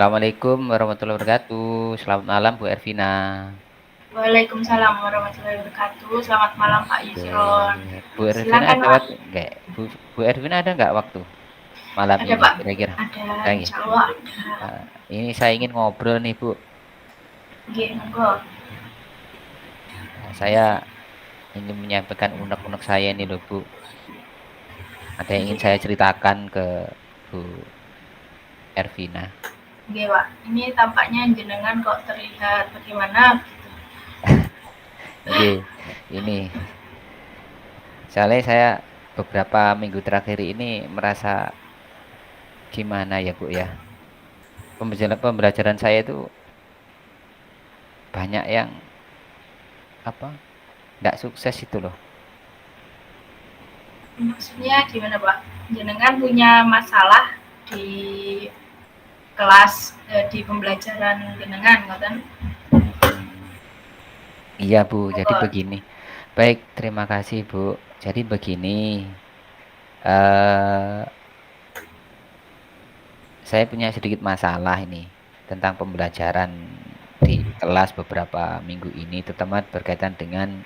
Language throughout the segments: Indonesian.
Assalamualaikum warahmatullahi wabarakatuh. Selamat malam Bu Ervina. Waalaikumsalam warahmatullahi wabarakatuh. Selamat malam Pak Oke, Yusron. Bu Ervina Silakan ada Pak. waktu enggak? Bu Ervina ada nggak waktu malam Ada ini Pak. kira-kira? Ada, Lagi. insya Allah ada. Ini saya ingin ngobrol nih Bu. Oke, monggo. Saya ingin menyampaikan unek-unek saya nih loh Bu. Ada yang ingin Oke, saya ceritakan ke Bu Ervina. oke Pak. Ini tampaknya jenengan kok terlihat bagaimana? Oke, ini soalnya saya beberapa minggu terakhir ini merasa gimana ya Bu ya. Pembelajaran saya itu banyak yang apa? Nggak sukses itu loh. Maksudnya gimana Pak? Jenengan punya masalah di kelas, di pembelajaran jenengan, kan? Iya Bu, jadi Monggo. begini. Baik, terima kasih Bu. Jadi begini, eh saya punya sedikit masalah ini tentang pembelajaran di kelas beberapa minggu ini, terutama berkaitan dengan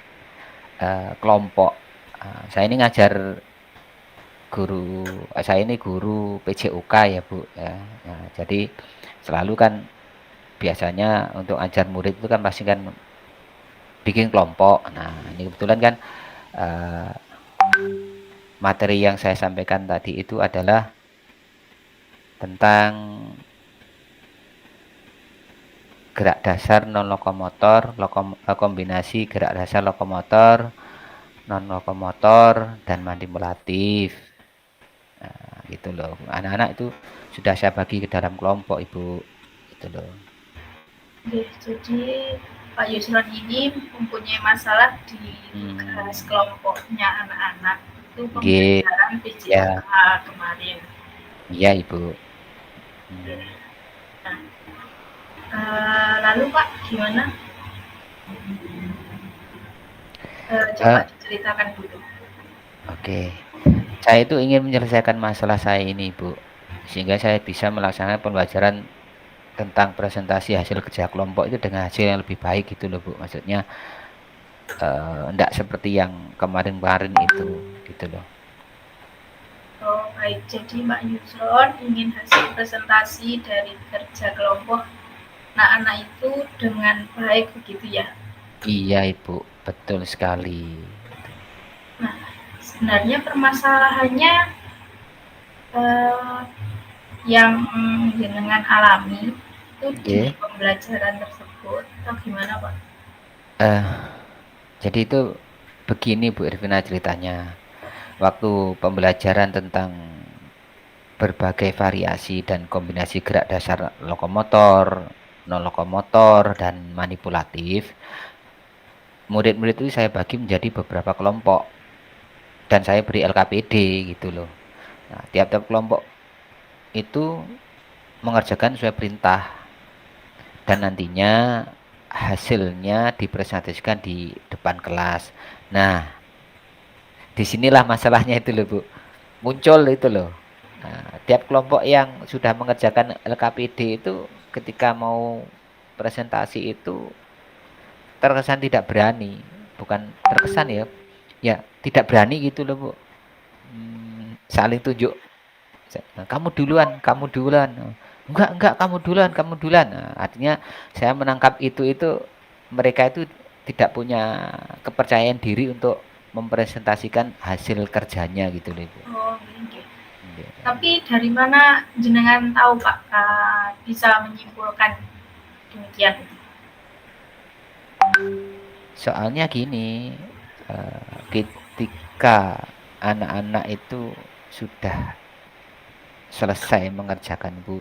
kelompok. Saya ini ngajar saya ini guru PJOK ya Bu ya. Nah, jadi selalu kan biasanya untuk ajar murid itu kan pasti kan bikin kelompok. Nah, ini kebetulan kan eh, materi yang saya sampaikan tadi itu adalah tentang gerak dasar non lokomotor, kombinasi gerak dasar lokomotor, non lokomotor dan manipulatif. Nah, gitu loh. Anak-anak itu sudah saya bagi ke dalam kelompok, Ibu. Gitu loh. Oke, jadi Pak Yusron ini mempunyai masalah di tugas Hmm, kelompoknya anak-anak itu G, pembelajaran PJOK ya, kemarin. iya Ibu. Oke. Hmm. Nah, lalu Pak gimana? Coba Eh, diceritakan dulu. oke, saya itu ingin menyelesaikan masalah saya ini, Bu, sehingga saya bisa melaksanakan pembelajaran tentang presentasi hasil kerja kelompok itu dengan hasil yang lebih baik gitu loh Bu. Maksudnya enggak seperti yang kemarin-kemarin itu gitu loh. Oh, baik. Jadi Mbak Yusron ingin hasil presentasi dari kerja kelompok anak-anak itu dengan baik begitu ya. Iya Ibu, betul sekali. Gitu. Nah, sebenarnya permasalahannya eh, yang jenengan alami itu di Oke. pembelajaran tersebut atau gimana Pak? Eh, jadi itu begini Bu Irvina ceritanya. Waktu pembelajaran tentang berbagai variasi dan kombinasi gerak dasar lokomotor, non lokomotor dan manipulatif, murid-murid itu saya bagi menjadi beberapa kelompok dan saya beri LKPD gitu loh. Nah, tiap-tiap kelompok itu mengerjakan sesuai perintah dan nantinya hasilnya dipresentasikan di depan kelas. Nah, disinilah masalahnya itu loh Bu. Muncul itu loh. Nah, tiap kelompok yang sudah mengerjakan LKPD itu ketika mau presentasi itu terkesan tidak berani. Bukan terkesan ya, ya tidak berani gitu loh Bu. Saling tunjuk. Nah, kamu duluan. Enggak, kamu duluan, kamu duluan. Nah, artinya saya menangkap itu mereka itu tidak punya kepercayaan diri untuk mempresentasikan hasil kerjanya gitu loh, Ibu. Oh, oke. Iya. Tapi dari mana jenengan tahu Pak bisa menyimpulkan demikian? Soalnya gini, ketika anak-anak itu sudah selesai mengerjakan, Bu,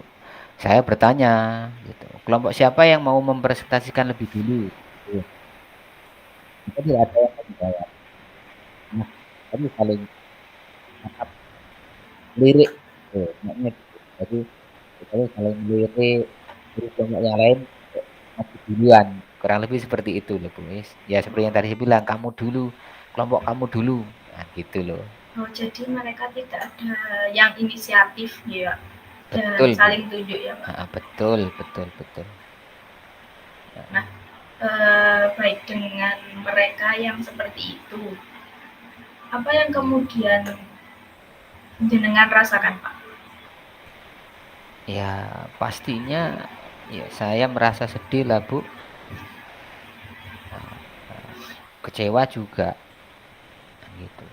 saya bertanya gitu, kelompok siapa yang mau mempresentasikan lebih dulu? Gitu. Kita tidak ada yang mau jawab. Nah, tapi saling tangkap lirik tuh, makanya gitu. Jadi kita saling lirik, terus kelompok yang lain masih duluan. Kurang lebih seperti itu loh, Bu. Ya seperti yang tadi saya bilang, kamu dulu, kelompok kamu dulu. Nah, gitu loh. Oh, jadi mereka tidak ada yang inisiatif ya. dan betul, Bu. saling tunjuk ya Pak. Betul, betul, betul. Nah, baik dengan mereka yang seperti itu, apa yang kemudian jenengan rasakan Pak? Ya, pastinya ya saya merasa sedih lah, Bu. Nah, kecewa juga gitu.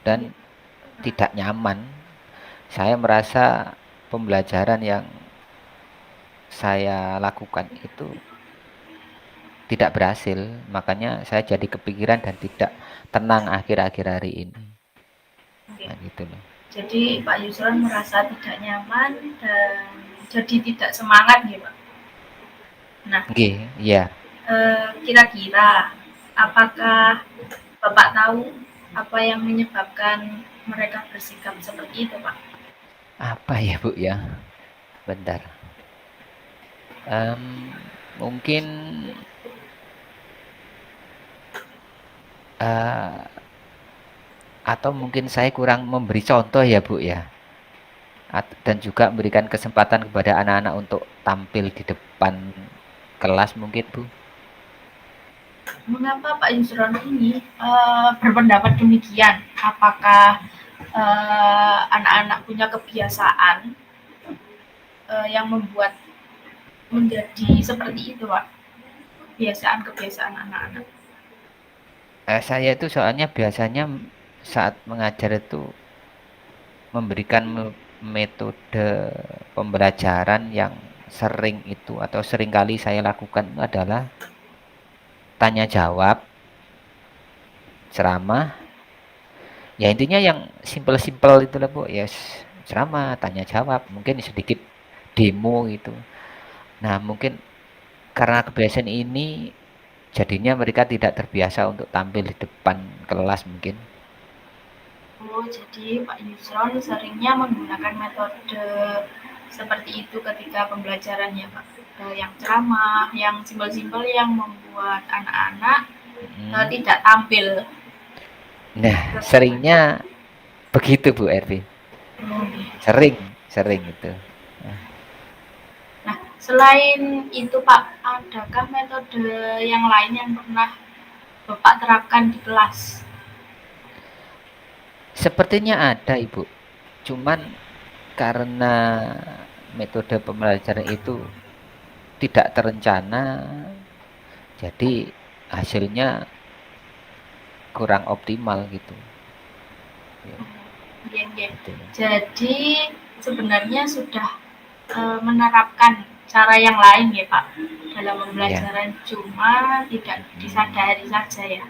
Dan tidak nyaman. Saya merasa pembelajaran yang saya lakukan itu tidak berhasil, makanya saya jadi kepikiran dan tidak tenang akhir-akhir hari ini. Oke. Nah, gitu loh. Jadi Pak Yusron merasa tidak nyaman dan jadi tidak semangat gitu Pak. Nah, Nggih, iya. kira-kira apakah Bapak tahu apa yang menyebabkan mereka bersikap seperti itu Pak? Apa ya, Bu ya? Bentar. Mungkin eh, atau mungkin saya kurang memberi contoh ya, Bu ya. Dan juga memberikan kesempatan kepada anak-anak untuk tampil di depan kelas mungkin, Bu. Mengapa Pak Yusron ini berpendapat demikian? Apakah anak-anak punya kebiasaan yang membuat menjadi seperti itu Pak? Kebiasaan-kebiasaan anak-anak. Saya itu soalnya biasanya saat mengajar itu memberikan metode pembelajaran yang sering itu atau sering kali saya lakukan itu adalah tanya jawab, ceramah. Ya intinya yang simpel-simpel itu lah, Bu. Ya ceramah, tanya jawab, mungkin sedikit demo gitu. Nah, mungkin karena kebiasaan ini jadinya mereka tidak terbiasa untuk tampil di depan kelas mungkin. Oh, jadi Pak Yusron seringnya menggunakan metode seperti itu ketika pembelajaran ya Pak. Yang ceramah, yang simpel-simpel yang membuat anak-anak Mm. tidak tampil Nah, ke kelas. seringnya begitu Bu Ervin. Hmm. Sering, sering itu. Nah, selain itu Pak, adakah metode yang lain yang pernah Bapak terapkan di kelas? Sepertinya ada Ibu. Cuman karena metode pembelajaran itu tidak terencana, jadi hasilnya kurang optimal gitu. Ya, Ya, ya. gitu loh. Jadi sebenarnya sudah menerapkan cara yang lain ya Pak dalam Ya. pembelajaran cuma tidak disadari saja ya.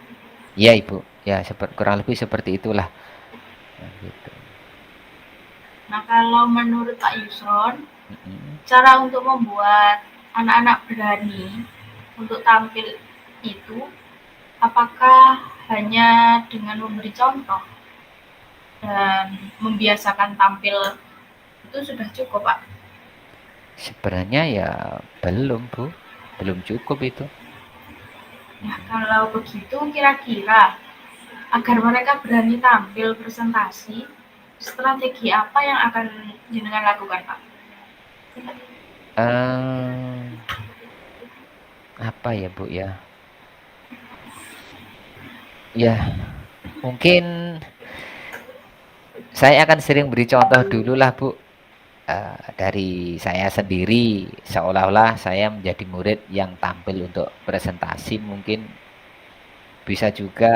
Iya Ibu. Ya, kurang lebih seperti itulah. Nah, gitu. Nah kalau menurut Pak Yusron, Mm-mm. cara untuk membuat anak-anak berani untuk tampil itu apakah hanya dengan memberi contoh dan membiasakan tampil itu sudah cukup Pak? Sebenarnya ya belum Bu. Belum cukup itu. Nah kalau begitu kira-kira agar mereka berani tampil presentasi, strategi apa yang akan jenengan lakukan, Pak? eh apa ya Bu ya? Ya, mungkin saya akan sering beri contoh dulu lah Bu. Dari saya sendiri, seolah-olah saya menjadi murid yang tampil untuk presentasi, mungkin bisa juga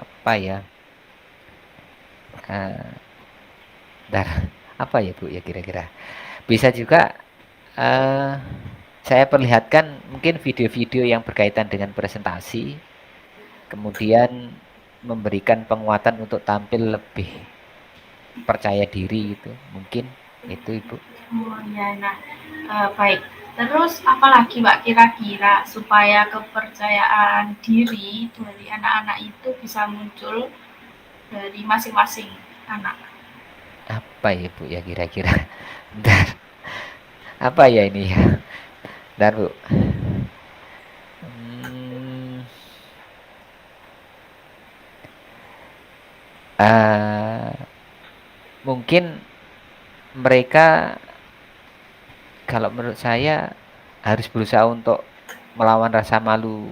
apa ya? eh, apa ya Bu ya kira-kira? Bisa juga eh, saya perlihatkan mungkin video-video yang berkaitan dengan presentasi, kemudian memberikan penguatan untuk tampil lebih percaya diri gitu, mungkin itu Ibu. Oh ya, nah baik. Terus apalagi Pak kira-kira supaya kepercayaan diri dari anak-anak itu bisa muncul dari masing-masing anak? Apa ya Bu ya kira-kira? Bentar, apa ya ini ya? Bentar Bu. Hmm, mungkin mereka kalau menurut saya harus berusaha untuk melawan rasa malu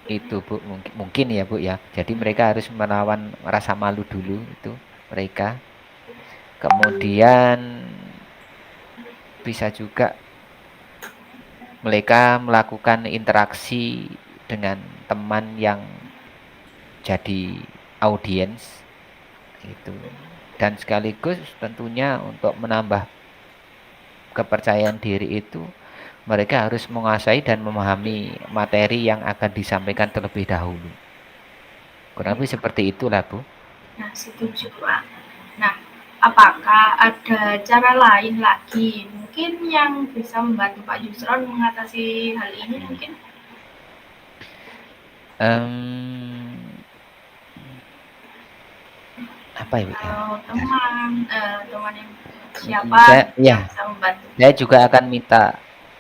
itu, Bu. Mungkin ya, Bu, ya. Jadi mereka harus melawan rasa malu dulu itu mereka. Kemudian bisa juga mereka melakukan interaksi dengan teman yang jadi audiens itu. Dan sekaligus tentunya untuk menambah kepercayaan diri itu mereka harus menguasai dan memahami materi yang akan disampaikan terlebih dahulu. Kurang lebih seperti itulah, Bu. Nah, setuju, Pak. Nah, apakah ada cara lain lagi mungkin yang bisa membantu Pak Yusron mengatasi hal ini mungkin? Apa ya, Bu, ya? Teman yang siapa yang bisa membantu? Saya juga akan minta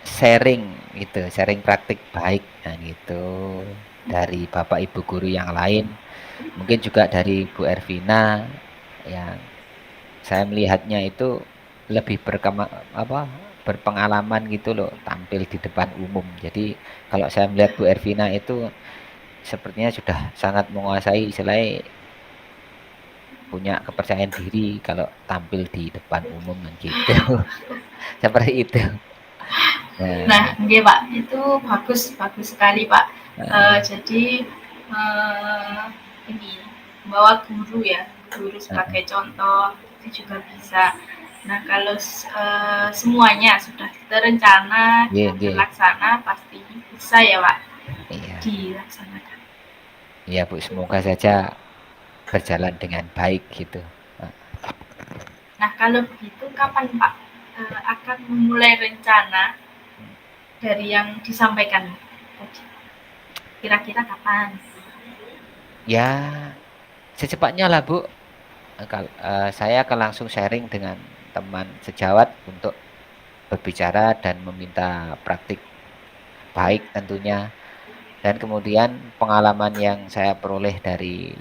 sharing gitu, sharing praktik baik gitu dari Bapak Ibu guru yang lain. Mungkin juga dari Bu Ervina yang saya melihatnya itu lebih berpengalaman gitu loh tampil di depan umum. Jadi kalau saya melihat Bu Ervina itu sepertinya sudah sangat menguasai istilahnya punya kepercayaan diri kalau tampil di depan umum gitu. Seperti itu. Nah, nggih Pak, itu bagus sekali Pak. Jadi ini bawa guru ya, guru sebagai contoh itu juga bisa. Nah, kalau semuanya sudah terencana dan terlaksana pasti bisa ya Pak dilaksanakan. Iya Bu, semoga saja berjalan dengan baik gitu. Nah, kalau begitu kapan Pak akan memulai rencana dari yang disampaikan tadi? Kira-kira kapan? Ya, secepatnya lah Bu. Saya akan langsung sharing dengan teman sejawat untuk berbicara dan meminta praktik baik tentunya. Dan kemudian pengalaman yang saya peroleh dari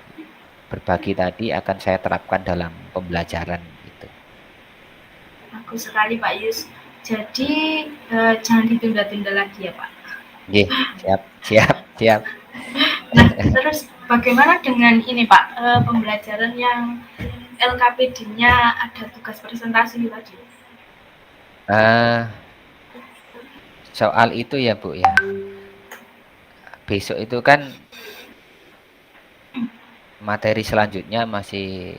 berbagi tadi akan saya terapkan dalam pembelajaran gitu. Bagus sekali Pak Yus. Jadi jangan ditunda-tunda lagi ya Pak. Oke, siap. Nah, terus bagaimana dengan ini Pak, pembelajaran yang LKPD-nya ada tugas presentasi tadi? Soal itu ya Bu ya. Besok itu kan materi selanjutnya masih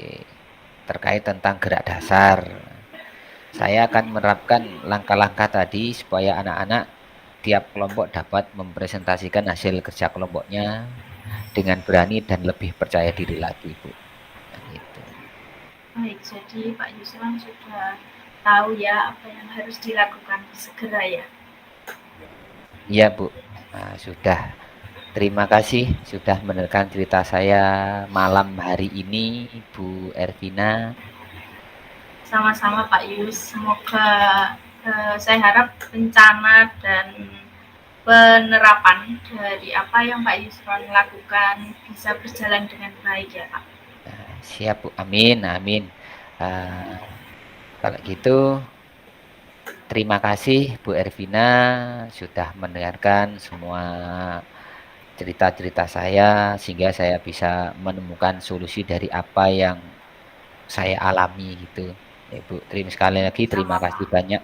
terkait tentang gerak dasar. Saya akan menerapkan langkah-langkah tadi supaya anak-anak tiap kelompok dapat mempresentasikan hasil kerja kelompoknya dengan berani dan lebih percaya diri lagi, Bu. Gitu. Baik, jadi Pak Yusran sudah tahu ya apa yang harus dilakukan segera ya. Iya, Bu. Nah, sudah. Terima kasih sudah mendengarkan cerita saya malam hari ini, Bu Ervina. Sama-sama Pak Yus. Semoga saya harap rencana dan penerapan dari apa yang Pak Yusron lakukan bisa berjalan dengan baik ya Pak. Siap Bu, amin. Kalau gitu terima kasih Bu Ervina sudah mendengarkan semua cerita-cerita saya sehingga saya bisa menemukan solusi dari apa yang saya alami gitu. Ibu, sekali lagi terima kasih banyak.